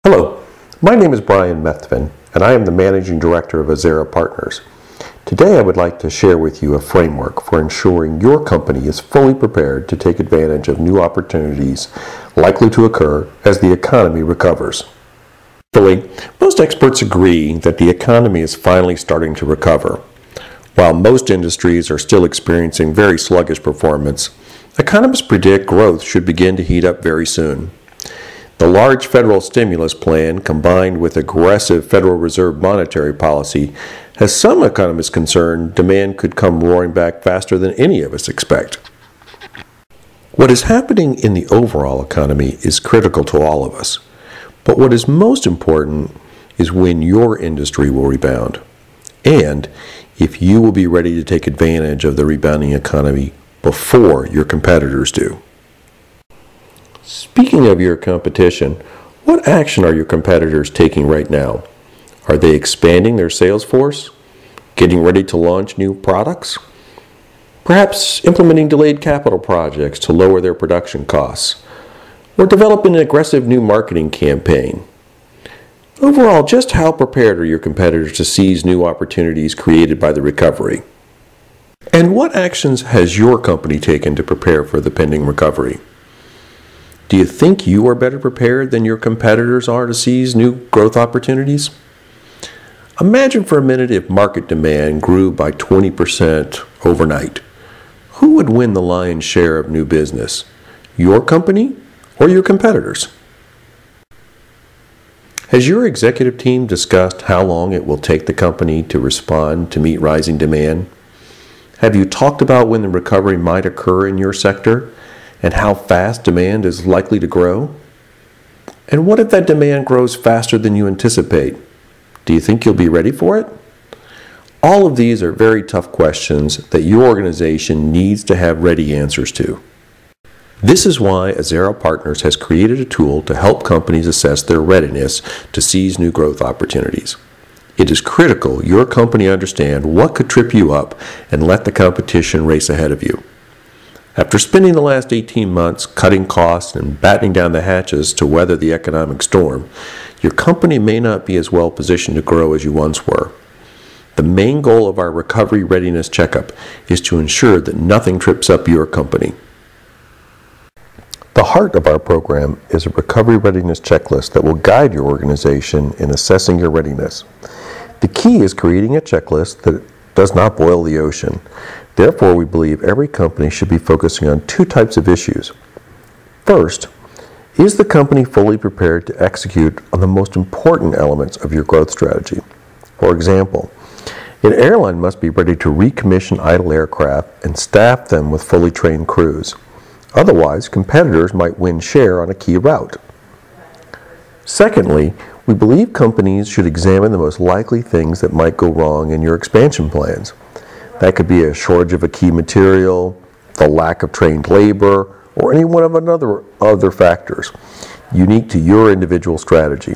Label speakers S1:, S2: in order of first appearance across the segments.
S1: Hello, my name is Brian Methvin, and I am the Managing Director of Azera Partners. Today I would like to share with you a framework for ensuring your company is fully prepared to take advantage of new opportunities likely to occur as the economy recovers. Most experts agree that the economy is finally starting to recover. While most industries are still experiencing very sluggish performance, economists predict growth should begin to heat up very soon. The large federal stimulus plan, combined with aggressive Federal Reserve monetary policy, has some economists concerned demand could come roaring back faster than any of us expect. What is happening in the overall economy is critical to all of us, but what is most important is when your industry will rebound, and if you will be ready to take advantage of the rebounding economy before your competitors do. Speaking of your competition, what action are your competitors taking right now? Are they expanding their sales force? Getting ready to launch new products? Perhaps implementing delayed capital projects to lower their production costs? Or developing an aggressive new marketing campaign? Overall, just how prepared are your competitors to seize new opportunities created by the recovery? And what actions has your company taken to prepare for the pending recovery? Do you think you are better prepared than your competitors are to seize new growth opportunities? Imagine for a minute if market demand grew by 20% overnight. Who would win the lion's share of new business? Your company or your competitors? Has your executive team discussed how long it will take the company to respond to meet rising demand? Have you talked about when the recovery might occur in your sector and how fast demand is likely to grow? And what if that demand grows faster than you anticipate? Do you think you'll be ready for it? All of these are very tough questions that your organization needs to have ready answers to. This is why Azera Partners has created a tool to help companies assess their readiness to seize new growth opportunities. It is critical your company understand what could trip you up and let the competition race ahead of you. After spending the last 18 months cutting costs and battening down the hatches to weather the economic storm, your company may not be as well positioned to grow as you once were. The main goal of our Recovery Readiness Checkup is to ensure that nothing trips up your company. The heart of our program is a Recovery Readiness Checklist that will guide your organization in assessing your readiness. The key is creating a checklist that does not boil the ocean. Therefore, we believe every company should be focusing on two types of issues. First, is the company fully prepared to execute on the most important elements of your growth strategy? For example, an airline must be ready to recommission idle aircraft and staff them with fully trained crews. Otherwise, competitors might win share on a key route. Secondly, we believe companies should examine the most likely things that might go wrong in your expansion plans. That could be a shortage of a key material, the lack of trained labor, or any one of other factors unique to your individual strategy.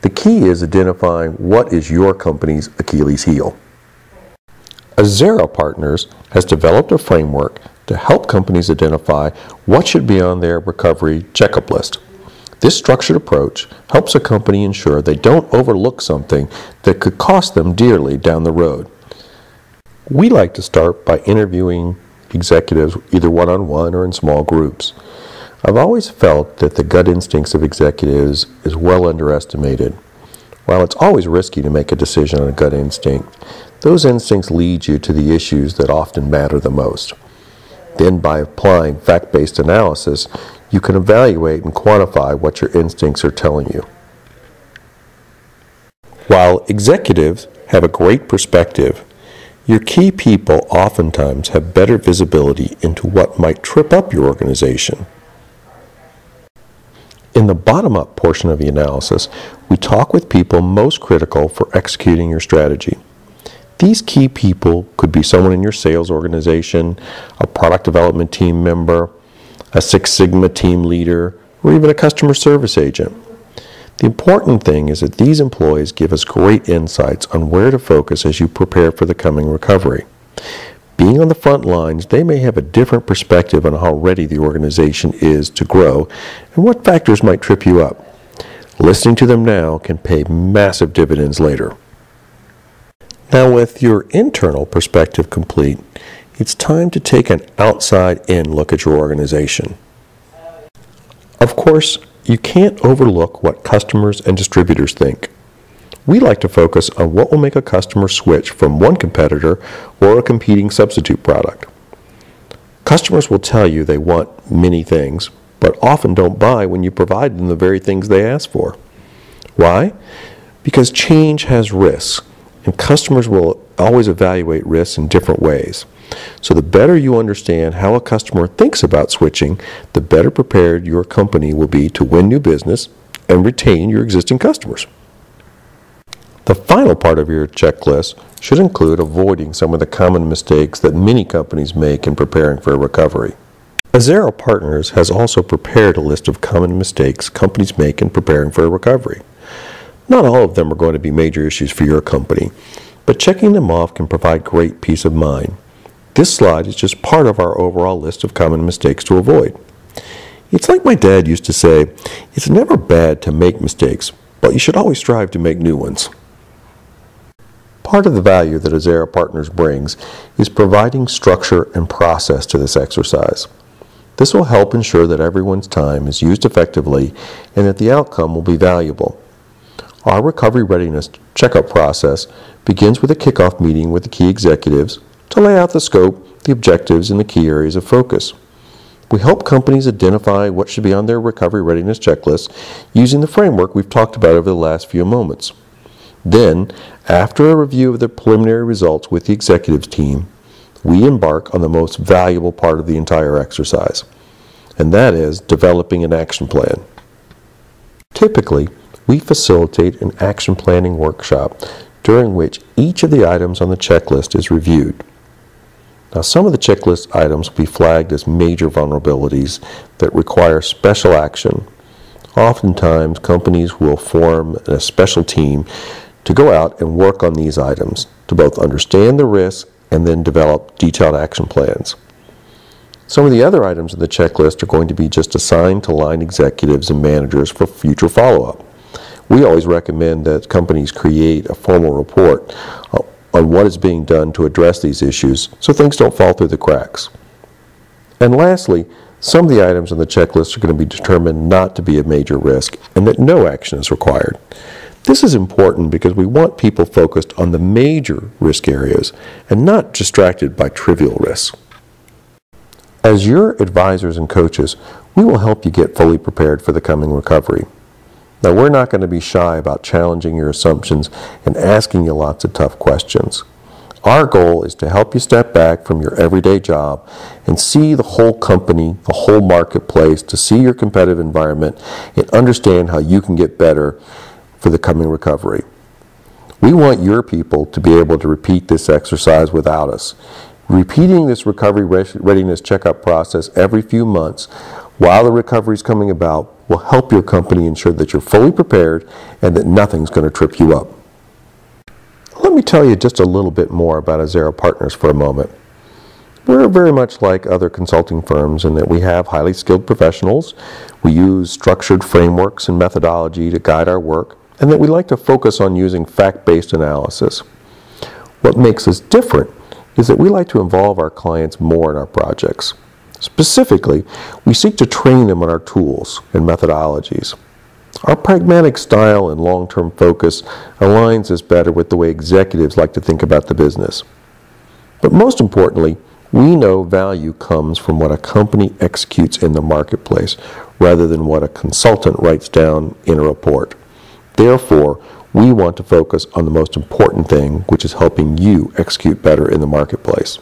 S1: The key is identifying what is your company's Achilles heel. Azera Partners has developed a framework to help companies identify what should be on their recovery checkup list. This structured approach helps a company ensure they don't overlook something that could cost them dearly down the road. We like to start by interviewing executives either one-on-one or in small groups. I've always felt that the gut instincts of executives is well underestimated. While it's always risky to make a decision on a gut instinct, those instincts lead you to the issues that often matter the most. Then, by applying fact-based analysis, you can evaluate and quantify what your instincts are telling you. While executives have a great perspective, your key people oftentimes have better visibility into what might trip up your organization. In the bottom-up portion of the analysis, we talk with people most critical for executing your strategy. These key people could be someone in your sales organization, a product development team member, a Six Sigma team leader, or even a customer service agent. The important thing is that these employees give us great insights on where to focus as you prepare for the coming recovery. Being on the front lines, they may have a different perspective on how ready the organization is to grow and what factors might trip you up. Listening to them now can pay massive dividends later. Now, with your internal perspective complete, it's time to take an outside-in look at your organization. Of course, you can't overlook what customers and distributors think. We like to focus on what will make a customer switch from one competitor or a competing substitute product. Customers will tell you they want many things, but often don't buy when you provide them the very things they ask for. Why? Because change has risks, and customers will always evaluate risks in different ways. So the better you understand how a customer thinks about switching, the better prepared your company will be to win new business and retain your existing customers. The final part of your checklist should include avoiding some of the common mistakes that many companies make in preparing for a recovery. Azera Partners has also prepared a list of common mistakes companies make in preparing for a recovery. Not all of them are going to be major issues for your company, but checking them off can provide great peace of mind. This slide is just part of our overall list of common mistakes to avoid. It's like my dad used to say, it's never bad to make mistakes, but you should always strive to make new ones. Part of the value that Azera Partners brings is providing structure and process to this exercise. This will help ensure that everyone's time is used effectively and that the outcome will be valuable. Our recovery readiness checkup process begins with a kickoff meeting with the key executives to lay out the scope, the objectives, and the key areas of focus. We help companies identify what should be on their recovery readiness checklist using the framework we've talked about over the last few moments. Then, after a review of the preliminary results with the executives team, we embark on the most valuable part of the entire exercise, and that is developing an action plan. Typically, we facilitate an action planning workshop during which each of the items on the checklist is reviewed. Now, some of the checklist items will be flagged as major vulnerabilities that require special action. Oftentimes, companies will form a special team to go out and work on these items to both understand the risk and then develop detailed action plans. Some of the other items in the checklist are going to be just assigned to line executives and managers for future follow-up. We always recommend that companies create a formal report on what is being done to address these issues so things don't fall through the cracks. And lastly, some of the items on the checklist are going to be determined not to be a major risk and that no action is required. This is important because we want people focused on the major risk areas and not distracted by trivial risks. As your advisors and coaches, we will help you get fully prepared for the coming recovery. Now, we're not going to be shy about challenging your assumptions and asking you lots of tough questions. Our goal is to help you step back from your everyday job and see the whole company, the whole marketplace, to see your competitive environment and understand how you can get better for the coming recovery. We want your people to be able to repeat this exercise without us. Repeating this recovery readiness checkup process every few months while the recovery is coming about will help your company ensure that you're fully prepared and that nothing's going to trip you up. Let me tell you just a little bit more about Azera Partners for a moment. We're very much like other consulting firms in that we have highly skilled professionals, we use structured frameworks and methodology to guide our work, and that we like to focus on using fact-based analysis. What makes us different is that we like to involve our clients more in our projects. Specifically, we seek to train them on our tools and methodologies. Our pragmatic style and long-term focus aligns us better with the way executives like to think about the business. But most importantly, we know value comes from what a company executes in the marketplace rather than what a consultant writes down in a report. Therefore, we want to focus on the most important thing, which is helping you execute better in the marketplace.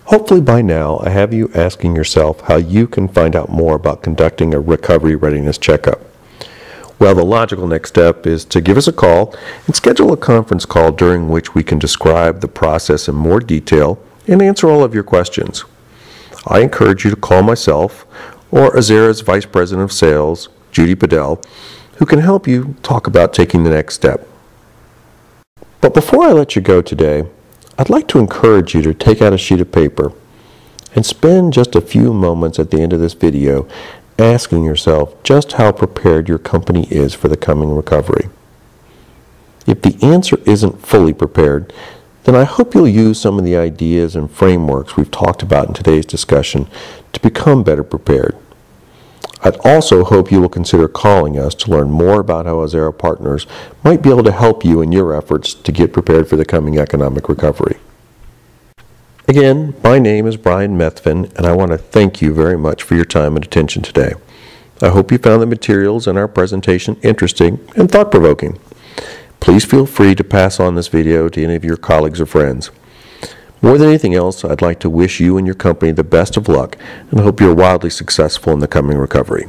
S1: Hopefully by now, I have you asking yourself how you can find out more about conducting a recovery readiness checkup. Well, the logical next step is to give us a call and schedule a conference call during which we can describe the process in more detail and answer all of your questions. I encourage you to call myself or Azera's Vice President of Sales, Judy Padell, who can help you talk about taking the next step. But before I let you go today, I'd like to encourage you to take out a sheet of paper and spend just a few moments at the end of this video asking yourself just how prepared your company is for the coming recovery. If the answer isn't fully prepared, then I hope you'll use some of the ideas and frameworks we've talked about in today's discussion to become better prepared. I'd also hope you will consider calling us to learn more about how Azera Partners might be able to help you in your efforts to get prepared for the coming economic recovery. Again, my name is Brian Methvin, and I want to thank you very much for your time and attention today. I hope you found the materials in our presentation interesting and thought-provoking. Please feel free to pass on this video to any of your colleagues or friends. More than anything else, I'd like to wish you and your company the best of luck and hope you're wildly successful in the coming recovery.